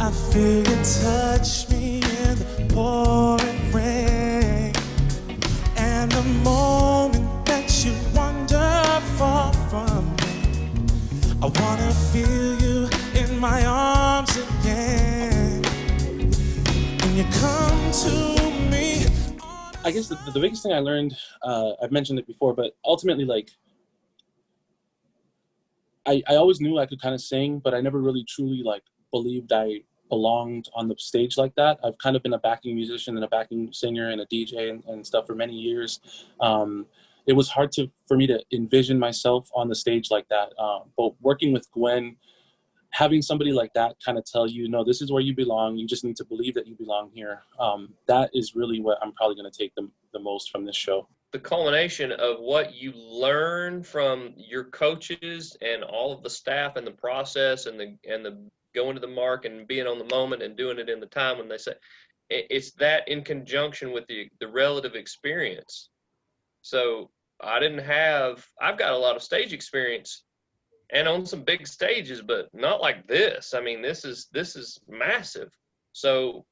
I feel you touch me in the pouring rain, and the moment that you wander far from me, I wanna feel you in my arms again. When you come to me. I guess the biggest thing I learned, I've mentioned it before, but ultimately, like, I always knew I could kind of sing, but I never really truly like believed I belonged on the stage like that. I've kind of been a backing musician and a backing singer and a DJ and stuff for many years. It was hard for me to envision myself on the stage like that. But working with Gwen, having somebody like that kind of tell you, no, this is where you belong. You just need to believe that you belong here. That is really what I'm probably going to take the most from this show. The culmination of what you learn from your coaches and all of the staff and the process and the going to the mark and being on the moment and doing it in the time when they say it's that in conjunction with the relative experience. So I've got a lot of stage experience and on some big stages, but not like this. I mean, this is massive. So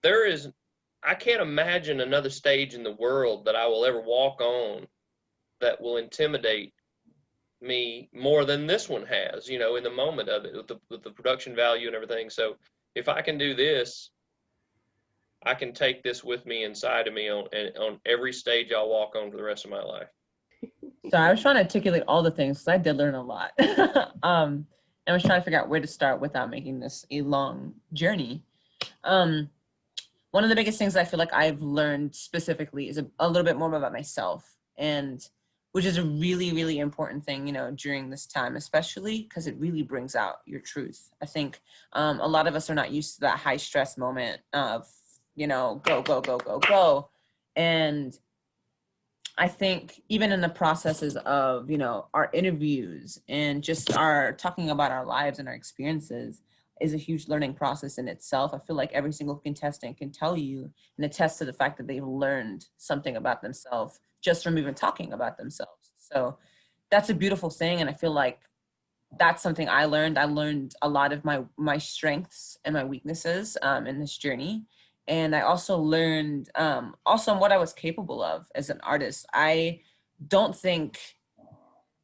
I can't imagine another stage in the world that I will ever walk on that will intimidate me more than this one has, in the moment of it, with the production value and everything. So if I can do this, I can take this with me inside of me on every stage I'll walk on for the rest of my life. So I was trying to articulate all the things because I did learn a lot. And I was trying to figure out where to start without making this a long journey. One of the biggest things I feel like I've learned specifically is a little bit more about myself, and which is a really, really important thing, during this time, especially because it really brings out your truth. I think a lot of us are not used to that high stress moment of, go, go, go, go, go. And I think even in the processes of, our interviews and just our talking about our lives and our experiences is a huge learning process in itself. I feel like every single contestant can tell you and attest to the fact that they've learned something about themselves just from even talking about themselves. So that's a beautiful thing. And I feel like that's something I learned. I learned a lot of my strengths and my weaknesses in this journey. And I also learned also what I was capable of as an artist. I don't think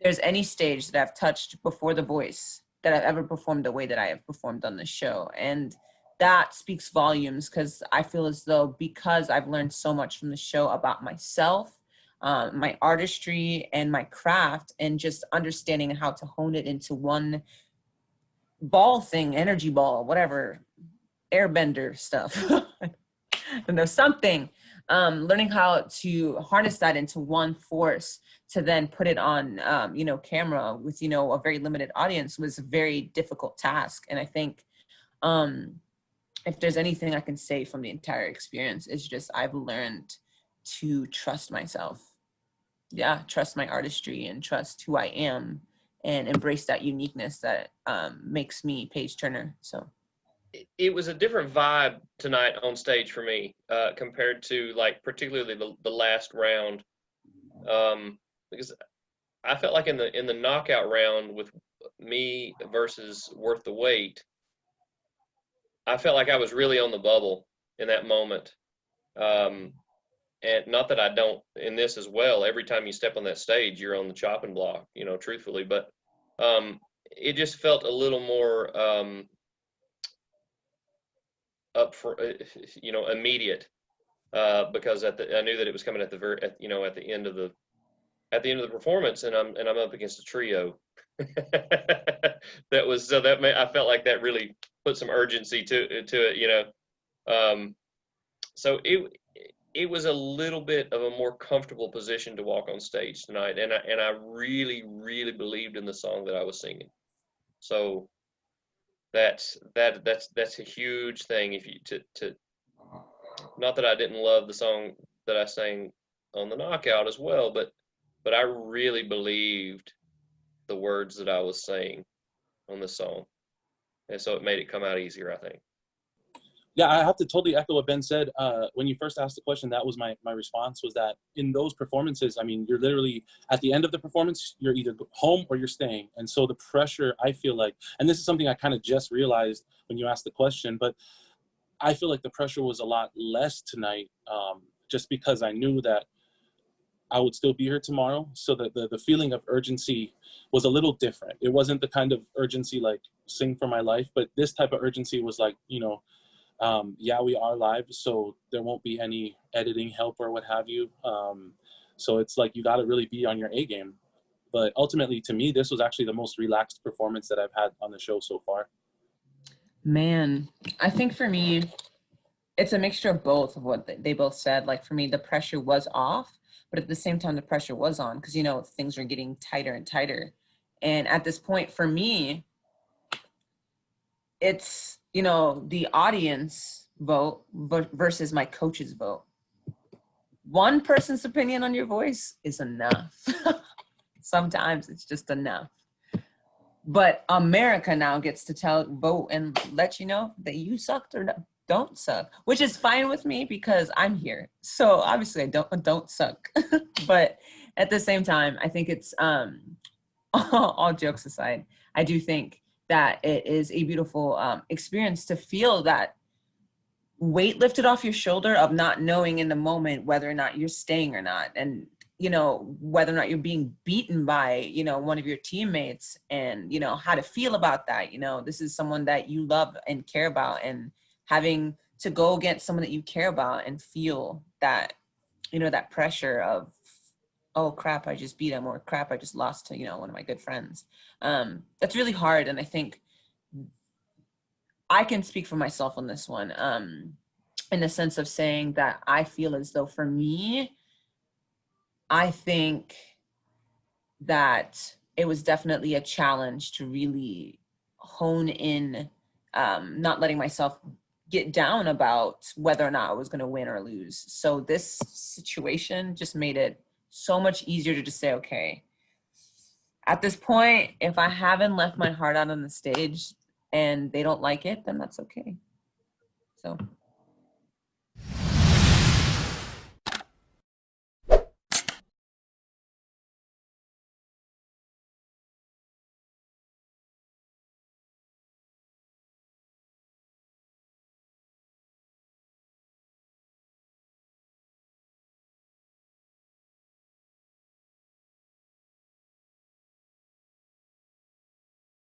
there's any stage that I've touched before The Voice that I've ever performed the way that I have performed on the show. And that speaks volumes because I feel as though because I've learned so much from the show about myself, my artistry and my craft, and just understanding how to hone it into one ball thing, energy ball, whatever, airbender stuff. And there's something, learning how to harness that into one force to then put it on, camera with, a very limited audience was a very difficult task. And I think if there's anything I can say from the entire experience, it's just I've learned to trust myself. Yeah, trust my artistry and trust who I am and embrace that uniqueness that makes me Payge Turner. So it was a different vibe tonight on stage for me compared to particularly the last round, because I felt like in the knockout round with me versus Worth the Wait, I felt like I was really on the bubble in that moment. And not that I don't in this as well. Every time you step on that stage, you're on the chopping block, truthfully. But it just felt a little more up for, immediate, because I knew that it was coming at the end of the performance, and I'm up against a trio. I felt like that really put some urgency to it, so it was a little bit of a more comfortable position to walk on stage tonight, and I really, really believed in the song that I was singing. So that's a huge thing. If you to not that I didn't love the song that I sang on the knockout as well, but I really believed the words that I was saying on this song, and so it made it come out easier, I think. Yeah, I have to totally echo what Ben said. When you first asked the question, that was my response, was that in those performances, I mean, you're literally at the end of the performance, you're either home or you're staying. And so the pressure, I feel like, and this is something I kind of just realized when you asked the question, but I feel like the pressure was a lot less tonight, just because I knew that I would still be here tomorrow. So that the feeling of urgency was a little different. It wasn't the kind of urgency like sing for my life, but this type of urgency was like, yeah, we are live, so there won't be any editing help or what have you. So it's like you got to really be on your A game. But ultimately, to me, this was actually the most relaxed performance that I've had on the show so far. Man, I think for me, it's a mixture of both of what they both said. Like for me, the pressure was off, but at the same time, the pressure was on because, things are getting tighter and tighter. And at this point, for me, it's, the audience vote versus my coach's vote. One person's opinion on your voice is enough. Sometimes it's just enough. But America now gets to vote and let you know that you sucked or don't suck, which is fine with me because I'm here. So obviously I don't suck. But at the same time, I think it's all jokes aside, I do think that it is a beautiful experience to feel that weight lifted off your shoulder of not knowing in the moment whether or not you're staying or not, and whether or not you're being beaten by one of your teammates, and how to feel about that. This is someone that you love and care about, and having to go against someone that you care about and feel that that pressure of, oh crap, I just beat him, or crap, I just lost to one of my good friends. That's really hard. And I think I can speak for myself on this one, in the sense of saying that I feel as though for me, I think that it was definitely a challenge to really hone in, not letting myself get down about whether or not I was going to win or lose. So this situation just made it so much easier to just say, okay, at this point, if I haven't left my heart out on the stage and they don't like it, then that's okay. So